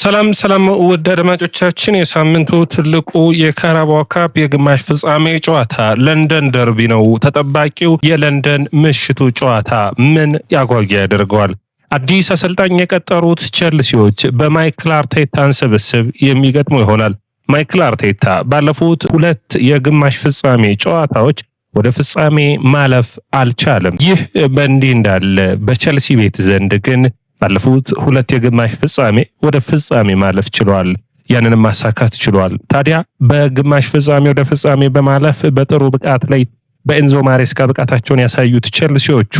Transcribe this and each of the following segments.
ሰላም ውድ አድማጮቻችን፣ የሳምንቱ ትልቁ የካራባኦ ካፕ የግማሽ ፍጻሜ ጨዋታ ለንደን ደርቢ ነው። ተጠባቂው የለንደን ምሽቱ ጨዋታ ምን ያጓጓ ያደርገዋል? አዲስ አሰልጣኝ የቀጠሩት ቼልሲዎች በማይክል አርቴታን ስብስብ የሚገጥሙ ይሆናል። ማይክል አርቴታ ባለፉት ሁለት የግማሽ ፍጻሜ ጨዋታዎች ወደ ፍጻሜ ማለፍ አልቻለም። ይህ በእንዲህ እንዳለ በቼልሲ ቤት ዘንድ ግን ባለፉት ሁለት የግማሽ ፍጻሜ ወደ ፍጻሜ ማለፍ ችሏል። ያንንም ማሳካት ችሏል። ታዲያ በግማሽ ፍጻሜ ወደ ፍጻሜ በማለፍ በጥሩ ብቃት ላይ በኤንዞ ማሬስካ ብቃታቸውን ያሳዩት ቼልሲዎቹ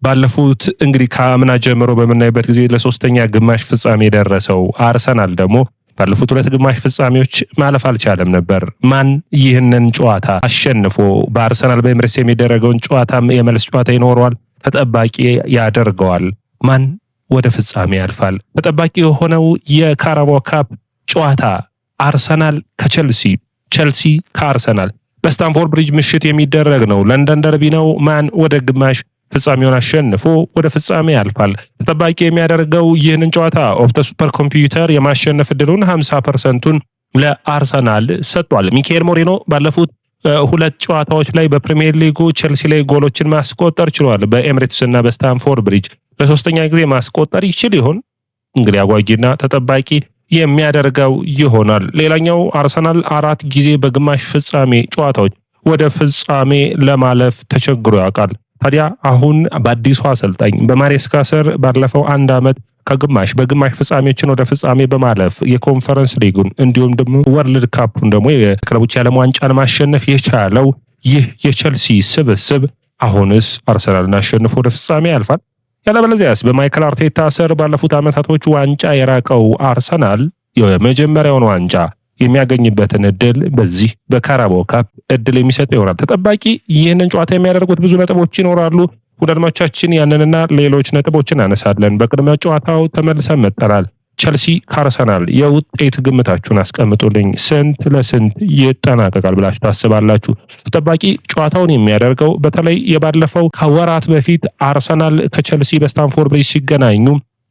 ባለፉት እንግዲህ ከአምና ጀምሮ በምናይበት ጊዜ ለሶስተኛ ግማሽ ፍጻሜ ደረሰው አርሰናል ደግሞ ባለፉት ሁለት ግማሽ ፍጻሜዎች ማለፍ አልቻለም ነበር። ማን ይህንን ጨዋታ አሸንፎ በአርሰናል በኤምሬትስ የሚደረገውን ጨዋታም የመልስ ጨዋታ ይኖረዋል ተጠባቂ ያደርገዋል? ማን ወደ ፍጻሜ ያልፋል? ተጠባቂ የሆነው የካራባኦ ካፕ ጨዋታ አርሰናል ከቼልሲ፣ ቼልሲ ከአርሰናል በስታንፎርድ ብሪጅ ምሽት የሚደረግ ነው። ለንደን ደርቢ ነው። ማን ወደ ግማሽ ፍጻሜውን አሸንፎ ወደ ፍጻሜ ያልፋል? ተጠባቂ የሚያደርገው ይህንን ጨዋታ ኦፕታ ሱፐር ኮምፒውተር የማሸነፍ ዕድሉን 50%ን ለአርሰናል ሰጥቷል። ሚካኤል ሞሪኖ ባለፉት ሁለት ጨዋታዎች ላይ በፕሪሚየር ሊጉ ቼልሲ ላይ ጎሎችን ማስቆጠር ችሏል። በኤምሬትስ እና በስታንፎርድ ብሪጅ ለሶስተኛ ጊዜ ማስቆጠር ይችል ይሆን? እንግዲህ አጓጊና ተጠባቂ የሚያደርገው ይሆናል። ሌላኛው አርሰናል 4 ጊዜ በግማሽ ፍጻሜ ጨዋታዎች ወደ ፍጻሜ ለማለፍ ተቸግሮ ያውቃል። ታዲያ አሁን በአዲሱ አሰልጣኝ በማሬስካ ስር ባለፈው አንድ ዓመት ከግማሽ በግማሽ ፍጻሜዎችን ወደ ፍጻሜ በማለፍ የኮንፈረንስ ሊጉን እንዲሁም ደግሞ ወርልድ ካፑን ደግሞ የክለቦች የዓለም ዋንጫን ማሸነፍ የቻለው ይህ የቼልሲ ስብስብ አሁንስ አርሰናልን አሸንፎ ወደ ፍጻሜ ያልፋል? ያለበለዚያስ በማይክል አርቴታ ስር ባለፉት ዓመታቶች ዋንጫ የራቀው አርሰናል የመጀመሪያውን ዋንጫ የሚያገኝበትን እድል በዚህ በካራባኦ ካፕ እድል የሚሰጠው ይሆናል። ተጠባቂ ይህንን ጨዋታ የሚያደርጉት ብዙ ነጥቦች ይኖራሉ። ውድድማቻችን ያንንና ሌሎች ነጥቦችን አነሳለን። በቅድመ ጨዋታው ተመልሰን መጠናል። ቼልሲ ከአርሰናል የውጤት ግምታችሁን አስቀምጡልኝ። ስንት ለስንት ይጠናቀቃል ብላችሁ ታስባላችሁ? ተጠባቂ ጨዋታውን የሚያደርገው በተለይ የባለፈው ከወራት በፊት አርሰናል ከቼልሲ በስታንፎርድ ብሪጅ ሲገናኙ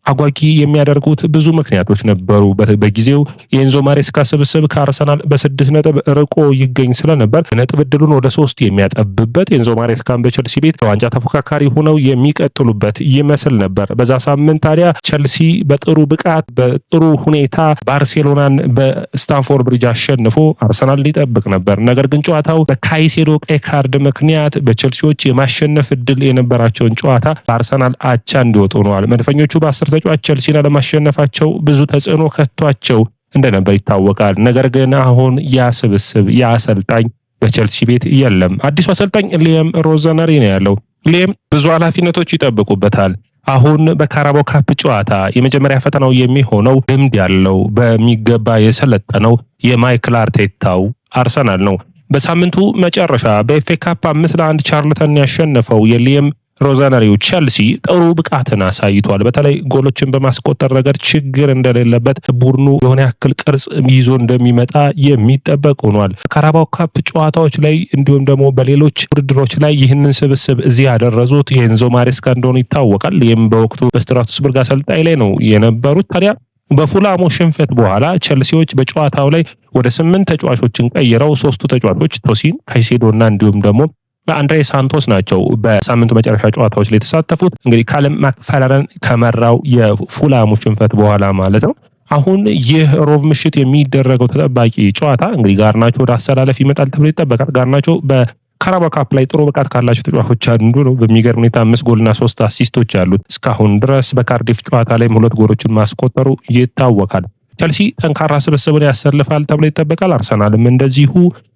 አጓጊ የሚያደርጉት ብዙ ምክንያቶች ነበሩ። በጊዜው የኤንዞ ማሬስካ ስብስብ ከአርሰናል በ6 ነጥብ ርቆ ይገኝ ስለነበር ነጥብ ዕድሉን ወደ 3 የሚያጠብበት ኤንዞ ማሬስካን በቼልሲ ቤት ለዋንጫ ተፎካካሪ ሆነው የሚቀጥሉበት ይመስል ነበር። በዛ ሳምንት ታዲያ ቼልሲ በጥሩ ብቃት በጥሩ ሁኔታ ባርሴሎናን በስታንፎርድ ብሪጅ አሸንፎ አርሰናል ሊጠብቅ ነበር። ነገር ግን ጨዋታው በካይሴዶ ቀይ ካርድ ምክንያት በቼልሲዎች የማሸነፍ ዕድል የነበራቸውን ጨዋታ በአርሰናል አቻ እንዲወጡ ሆነዋል። መድፈኞቹ በ10 ተጫዋች ቼልሲን ለማሸነፋቸው ብዙ ተጽዕኖ ከቷቸው እንደነበር ይታወቃል። ነገር ግን አሁን ያ ስብስብ ያ አሰልጣኝ በቼልሲ ቤት የለም። አዲሱ አሰልጣኝ ሊያም ሮዘነሪ ነው ያለው። ሊያም ብዙ ኃላፊነቶች ይጠብቁበታል። አሁን በካራባኦ ካፕ ጨዋታ የመጀመሪያ ፈተናው የሚሆነው ልምድ ያለው በሚገባ የሰለጠነው የማይክል አርቴታው አርሰናል ነው። በሳምንቱ መጨረሻ በኤፍኤ ካፕ 5-1 ቻርልተን ያሸነፈው የሊያም ሮዘነሪው ቼልሲ ጥሩ ብቃትን አሳይቷል። በተለይ ጎሎችን በማስቆጠር ረገድ ችግር እንደሌለበት ቡድኑ የሆነ ያክል ቅርጽ ይዞ እንደሚመጣ የሚጠበቅ ሆኗል። ካራባኦ ካፕ ጨዋታዎች ላይ እንዲሁም ደግሞ በሌሎች ውድድሮች ላይ ይህንን ስብስብ እዚህ ያደረሱት የኤንዞ ማሬስካ እንደሆነ ይታወቃል። ይህም በወቅቱ በስትራስቡርግ አሰልጣኝ ላይ ነው የነበሩት። ታዲያ በፉላሙ ሽንፈት በኋላ ቼልሲዎች በጨዋታው ላይ ወደ 8 ተጫዋቾችን ቀይረው 3ቱ ተጫዋቾች ቶሲን፣ ካይሴዶና እንዲሁም ደግሞ አንድሬ ሳንቶስ ናቸው በሳምንቱ መጨረሻ ጨዋታዎች ላይ የተሳተፉት። እንግዲህ ካለም ማክፋለረን ከመራው የፉላሙ ሽንፈት በኋላ ማለት ነው። አሁን ይህ ሮብ ምሽት የሚደረገው ተጠባቂ ጨዋታ እንግዲህ ጋርናቾ ወደ አሰላለፍ ይመጣል ተብሎ ይጠበቃል። ጋርናቾ በካራባኦ ካፕ ላይ ጥሩ ብቃት ካላቸው ተጫዋቾች አንዱ ነው። በሚገርም ሁኔታ 5 ጎልና 3 አሲስቶች ያሉት እስካሁን ድረስ በካርዲፍ ጨዋታ ላይ 2 ጎሎችን ማስቆጠሩ ይታወቃል። ቼልሲ ጠንካራ ስብስብን ያሰልፋል ተብሎ ይጠበቃል። አርሰናልም እንደዚሁ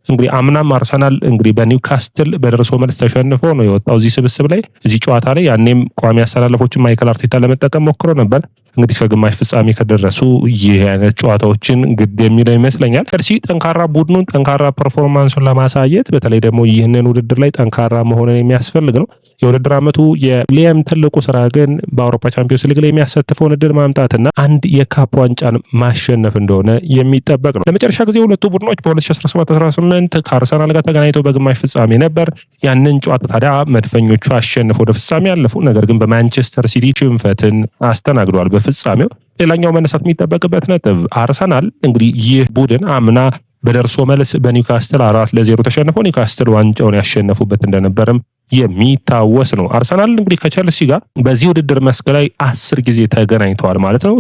እንግዲህ አምናም አርሰናል እንግዲህ በኒውካስትል በደርሶ መልስ ተሸንፎ ነው የወጣው እዚህ ስብስብ ላይ እዚህ ጨዋታ ላይ። ያኔም ቋሚ አሰላለፎችን ማይክል አርቴታ ለመጠቀም ሞክሮ ነበር። እንግዲህ እስከ ግማሽ ፍጻሜ ከደረሱ ይህ አይነት ጨዋታዎችን ግድ የሚለው ይመስለኛል። ቼልሲ ጠንካራ ቡድኑን ጠንካራ ፐርፎርማንሱን ለማሳየት በተለይ ደግሞ ይህንን ውድድር ላይ ጠንካራ መሆንን የሚያስፈልግ ነው። የውድድር ዓመቱ የሊያም ትልቁ ስራ ግን በአውሮፓ ቻምፒዮንስ ሊግ ላይ የሚያሳትፈውን እድል ማምጣትና አንድ የካፕ ዋንጫን ማሸነፍ እንደሆነ የሚጠበቅ ነው። ለመጨረሻ ጊዜ ሁለቱ ቡድኖች በ2017-18 ከአርሰናል ጋር ተገናኝተው በግማሽ ፍጻሜ ነበር። ያንን ጨዋታ ታዲያ መድፈኞቹ አሸንፈው ወደ ፍጻሜ ያለፉ። ነገር ግን በማንቸስተር ሲቲ ሽንፈትን አስተናግዷል። በፍጻሜው። ሌላኛው መነሳት የሚጠበቅበት ነጥብ አርሰናል እንግዲህ ይህ ቡድን አምና በደርሶ መልስ በኒውካስትል 4-0 ተሸንፎ ኒውካስትል ዋንጫውን ያሸነፉበት እንደነበርም የሚታወስ ነው። አርሰናል እንግዲህ ከቸልሲ ጋር በዚህ ውድድር መስክ ላይ 10 ጊዜ ተገናኝተዋል ማለት ነው።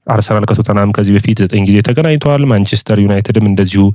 አርሰናል ከቶተናም ከዚህ በፊት 9 ጊዜ ተገናኝተዋል። ማንቸስተር ዩናይትድም እንደዚሁ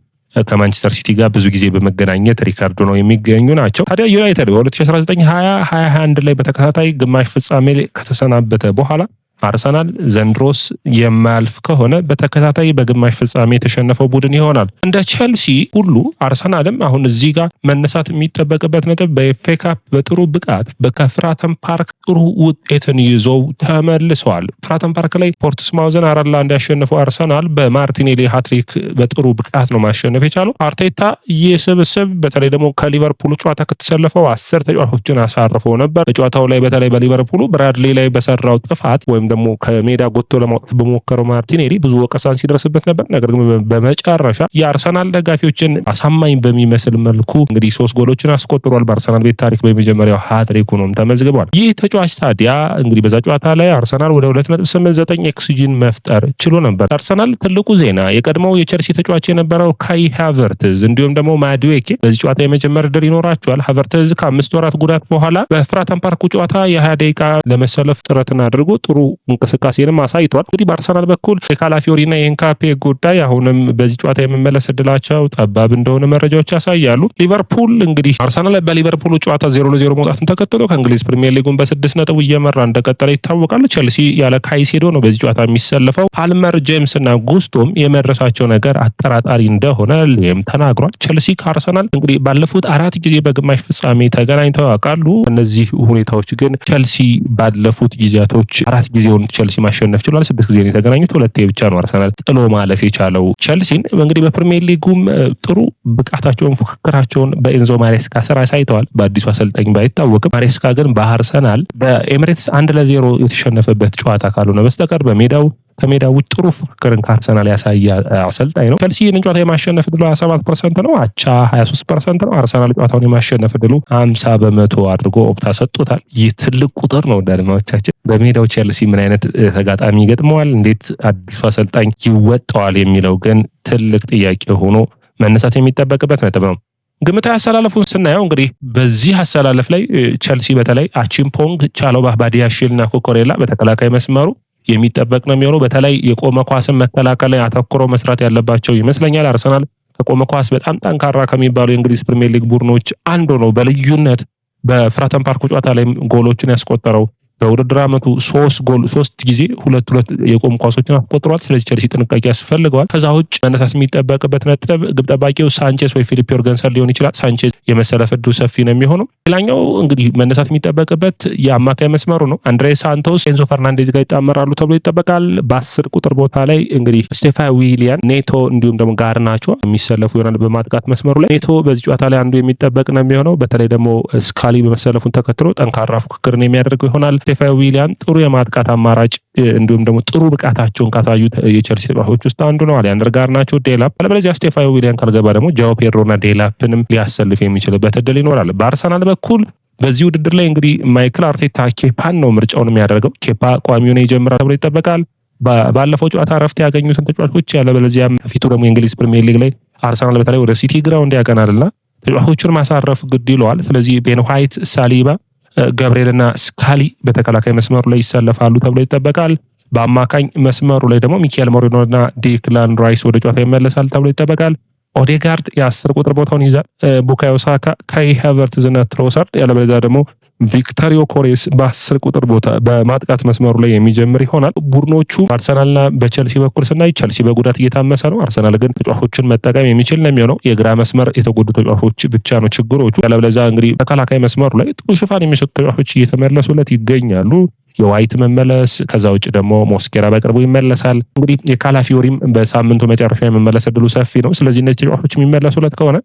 ከማንቸስተር ሲቲ ጋር ብዙ ጊዜ በመገናኘት ሪካርዶ ነው የሚገኙ ናቸው። ታዲያ ዩናይትድ በ2019-2021 ላይ በተከታታይ ግማሽ ፍጻሜ ከተሰናበተ በኋላ አርሰናል ዘንድሮስ የማያልፍ ከሆነ በተከታታይ በግማሽ ፍጻሜ የተሸነፈው ቡድን ይሆናል። እንደ ቸልሲ ሁሉ አርሰናልም አሁን እዚህ ጋር መነሳት የሚጠበቅበት ነጥብ በኤፍኤ ካፕ በጥሩ ብቃት በፍራተን ፓርክ ጥሩ ውጤትን ይዘው ተመልሰዋል። ፍራተን ፓርክ ላይ ፖርትስማውዝን 4-1 ያሸነፈው አርሰናል በማርቲኔሊ ሃትሪክ በጥሩ ብቃት ነው ማሸነፍ የቻለው። አርቴታ ይህ ስብስብ በተለይ ደግሞ ከሊቨርፑል ጨዋታ ከተሰለፈው 10 ተጫዋቾችን አሳርፈው ነበር። በጨዋታው ላይ በተለይ በሊቨርፑሉ ብራድሊ ላይ በሰራው ጥፋት ወይም ደግሞ ከሜዳ ጎትቶ ለማውጣት በሞከረው ማርቲኔሊ ብዙ ወቀሳን ሲደርስበት ነበር። ነገር ግን በመጨረሻ የአርሰናል ደጋፊዎችን አሳማኝ በሚመስል መልኩ እንግዲህ 3 ጎሎችን አስቆጥሯል። በአርሰናል ቤት ታሪክ በመጀመሪያው ሃትሪክ ሆኖም ተመዝግቧል። ይህ ተጫዋች ታዲያ እንግዲህ በዛ ጨዋታ ላይ አርሰናል ወደ 2.89 ኤክስጂን መፍጠር ችሎ ነበር። አርሰናል ትልቁ ዜና የቀድሞው የቸልሲ ተጫዋች የነበረው ካይ ሃቨርትዝ እንዲሁም ደግሞ ማዱዌኬ በዚህ ጨዋታ የመጀመር ዕድል ይኖራቸዋል። ሃቨርትዝ ከ5 ወራት ጉዳት በኋላ በፍራተን ፓርኩ ጨዋታ የ20 ደቂቃ ለመሰለፍ ጥረትን አድርጎ ጥሩ እንቅስቃሴንም አሳይቷል። እንግዲህ በአርሰናል በኩል የካላፊዮሪና የኤንካፔ ጉዳይ አሁንም በዚህ ጨዋታ የመመለስ እድላቸው ጠባብ እንደሆነ መረጃዎች ያሳያሉ። ሊቨርፑል እንግዲህ አርሰናል በሊቨርፑል ጨዋታ 0-0 መውጣቱን ተከትሎ ከእንግሊዝ ፕሪሚየር ሊጉን በ6 ነጥብ እየመራ እንደቀጠለ ይታወቃል። ቸልሲ ያለ ካይሴዶ ነው በዚህ ጨዋታ የሚሰለፈው። ፓልመር፣ ጄምስ እና ጉስቶም የመድረሳቸው ነገር አጠራጣሪ እንደሆነ ሊም ተናግሯል። ቸልሲ ከአርሰናል እንግዲህ ባለፉት 4 ጊዜ በግማሽ ፍጻሜ ተገናኝተው ያውቃሉ። እነዚህ ሁኔታዎች ግን ቸልሲ ባለፉት ጊዜያቶች 4 ጊዜ ቸልሲ ማሸነፍ ችሏል። 6 ጊዜ ነው የተገናኙት። 2 ብቻ ነው አርሰናል ጥሎ ማለፍ የቻለው። ቸልሲን እንግዲህ በፕሪሚየር ሊጉም ጥሩ ብቃታቸውን ፉክክራቸውን በኤንዞ ማሬስካ ስራ አሳይተዋል። በአዲሱ አሰልጣኝ ባይታወቅም ማሬስካ ግን በአርሰናል በኤሚሬትስ 1-0 የተሸነፈበት ጨዋታ ካልሆነ በስተቀር ከሜዳ ውጭ ጥሩ ፉክክርን ከአርሰናል ያሳየ አሰልጣኝ ነው። ቸልሲ ይህንን ጨዋታ የማሸነፍ ዕድሉ 27% ነው። አቻ 23% ነው። አርሰናል ጨዋታውን የማሸነፍ ዕድሉ 50% አድርጎ ኦፕታ ሰጥቶታል። ይህ ትልቅ ቁጥር ነው። ዳድማዎቻችን በሜዳው ቸልሲ ምን አይነት ተጋጣሚ ይገጥመዋል፣ እንዴት አዲሱ አሰልጣኝ ይወጣዋል የሚለው ግን ትልቅ ጥያቄ ሆኖ መነሳት የሚጠበቅበት ነጥብ ነው። ግምታዊ አሰላለፉን ስናየው እንግዲህ በዚህ አሰላለፍ ላይ ቸልሲ በተለይ አቺምፖንግ፣ ቻሎባ፣ ባዲያሺል እና ኮኮሬላ በተከላካይ መስመሩ የሚጠበቅ ነው የሚሆነው። በተለይ የቆመ ኳስን መከላከል ላይ አተኩሮ መስራት ያለባቸው ይመስለኛል። አርሰናል ከቆመ ኳስ በጣም ጠንካራ ከሚባሉ የእንግሊዝ ፕሪሚየር ሊግ ቡድኖች አንዱ ነው። በልዩነት በፍራተን ፓርክ ጨዋታ ላይ ጎሎችን ያስቆጠረው በውድድር ዓመቱ 3 ጊዜ 2 የቆሙ ኳሶችን አስቆጥሯል። ስለዚህ ቸልሲ ጥንቃቄ ያስፈልገዋል። ከዛ ውጭ መነሳት የሚጠበቅበት ነጥብ ግብ ጠባቂው ሳንቼዝ ወይ ፊሊፕ ዮርገንሰን ሊሆን ይችላል። ሳንቼዝ የመሰለፍ ዕድሉ ሰፊ ነው የሚሆነው። ሌላኛው እንግዲህ መነሳት የሚጠበቅበት የአማካይ መስመሩ ነው። አንድሬ ሳንቶስ፣ ኤንዞ ፈርናንዴዝ ጋር ይጣመራሉ ተብሎ ይጠበቃል። በ10 ቁጥር ቦታ ላይ እንግዲህ ስቴፋን ዊሊያን፣ ኔቶ እንዲሁም ደግሞ ጋርናቾ የሚሰለፉ ይሆናል። በማጥቃት መስመሩ ላይ ኔቶ በዚህ ጨዋታ ላይ አንዱ የሚጠበቅ ነው የሚሆነው። በተለይ ደግሞ ስካሊ በመሰለፉን ተከትሎ ጠንካራ ፉክክርን የሚያደርገው ይሆናል። ስቴፋን ዊሊያን ጥሩ የማጥቃት አማራጭ እንዲሁም ደግሞ ጥሩ ብቃታቸውን ካሳዩት የቸልሲ ተጫዋቾች ውስጥ አንዱ ነው። አሊያንደር ጋርናቾ፣ ዴላፕ አለበለዚያ ስቴፋን ዊሊያን ካልገባ ደግሞ ጃኦ ፔድሮና ዴላፕንም ሊያሰልፍ የሚችልበት እድል ይኖራል። በአርሰናል በኩል በዚህ ውድድር ላይ እንግዲህ ማይክል አርቴታ ኬፓን ነው ምርጫውን የሚያደርገው። ኬፓ ቋሚውን ይጀምራል ተብሎ ይጠበቃል። ባለፈው ጨዋታ ረፍት ያገኙትን ተጫዋቾች ያለበለዚያም ፊቱ ደግሞ የእንግሊዝ ፕሪሚየር ሊግ ላይ አርሰናል በተለይ ወደ ሲቲ ግራውንድ ያቀናልና ተጫዋቾቹን ማሳረፍ ግድ ይለዋል። ስለዚህ ቤን ዋይት፣ ሳሊባ፣ ገብርኤልና ስካሊ በተከላካይ መስመሩ ላይ ይሰለፋሉ ተብሎ ይጠበቃል። በአማካኝ መስመሩ ላይ ደግሞ ሚካኤል ሞሪኖና ዴክላን ራይስ ወደ ጨዋታ ይመለሳል ተብሎ ይጠበቃል። ኦዴጋርድ የ10 ቁጥር ቦታውን ይዛል። ቡካዮ ሳካ፣ ካይ ሃቨርትዝ እና ትሮሳርድ ያለበለዚያ ደግሞ ቪክተር ዮኬሬስ በ10 ቁጥር ቦታ በማጥቃት መስመሩ ላይ የሚጀምር ይሆናል። ቡድኖቹ በአርሰናልና በቸልሲ በኩል ስናይ ቸልሲ በጉዳት እየታመሰ ነው። አርሰናል ግን ተጫዋቾችን መጠቀም የሚችል ነው የሚሆነው። የግራ መስመር የተጎዱ ተጫዋቾች ብቻ ነው ችግሮቹ። ያለበለዚያ እንግዲህ ተከላካይ መስመሩ ላይ ጥሩ ሽፋን የሚሰጡ ተጫዋቾች እየተመለሱለት ይገኛሉ። የዋይት መመለስ፣ ከዛ ውጭ ደግሞ ሞስኬራ በቅርቡ ይመለሳል። እንግዲህ የካላፊዮሪም በሳምንቱ መጨረሻ የመመለስ እድሉ ሰፊ ነው። ስለዚህ እነዚህ ተጫዋቾች የሚመለሱለት ከሆነ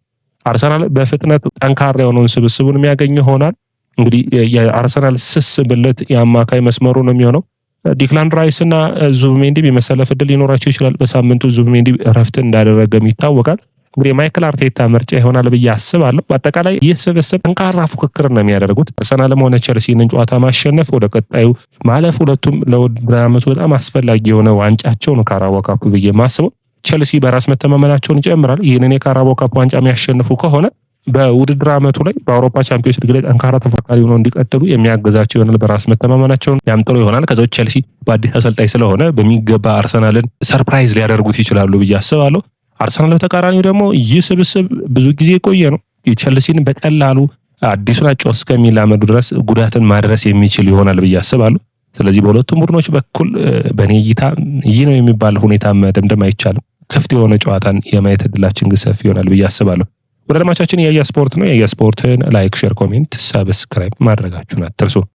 አርሰናል በፍጥነት ጠንካራ የሆነውን ስብስቡን የሚያገኝ ይሆናል። እንግዲህ የአርሰናል ስስ ብልት የአማካይ መስመሩ ነው የሚሆነው። ዲክላን ራይስ እና ዙቢሜንዲ የመሰለፍ እድል ሊኖራቸው ይችላል። በሳምንቱ ዙቢሜንዲ እረፍት እንዳደረገም ይታወቃል። እንግዲህ ማይክል አርቴታ ምርጫ ይሆናል ብዬ አስባለሁ። በአጠቃላይ ይህ ስብስብ ጠንካራ ፉክክር ነው የሚያደርጉት። አርሰናልም ሆነ ቼልሲን ጨዋታ ማሸነፍ ወደ ቀጣዩ ማለፍ ሁለቱም ለውድድር ዓመቱ በጣም አስፈላጊ የሆነ ዋንጫቸው ነው ካራባኦ ካፕ ብዬ የማስበው። ቼልሲ በራስ መተማመናቸውን ይጨምራል። ይህንን የካራባኦ ካፕ ዋንጫ የሚያሸንፉ ከሆነ በውድድር ዓመቱ ላይ በአውሮፓ ቻምፒዮንስ ሊግ ላይ ጠንካራ ተፎካካሪ ሆነው እንዲቀጥሉ የሚያግዛቸው ይሆናል። በራስ መተማመናቸውን ያምጥሉ ይሆናል። ከዛው ቼልሲ በአዲስ አሰልጣኝ ስለሆነ በሚገባ አርሰናልን ሰርፕራይዝ ሊያደርጉት ይችላሉ ብዬ አስባለሁ። አርሰናል በተቃራኒው ደግሞ ይህ ስብስብ ብዙ ጊዜ የቆየ ነው። ቼልሲን በቀላሉ አዲሱን አጫዋች እስከሚላመዱ ድረስ ጉዳትን ማድረስ የሚችል ይሆናል ብዬ አስባለሁ። ስለዚህ በሁለቱም ቡድኖች በኩል በኔ እይታ ይህ ነው የሚባል ሁኔታ መደምደም አይቻልም። ክፍት የሆነ ጨዋታን የማየት እድላችን ግን ሰፊ ይሆናል ብዬ አስባለሁ። ወደ አድማቻችን ያያ ስፖርት ነው። ያያ ስፖርትን ላይክ፣ ሼር፣ ኮሜንት፣ ሰብስክራይብ ማድረጋችሁን አትርሱ።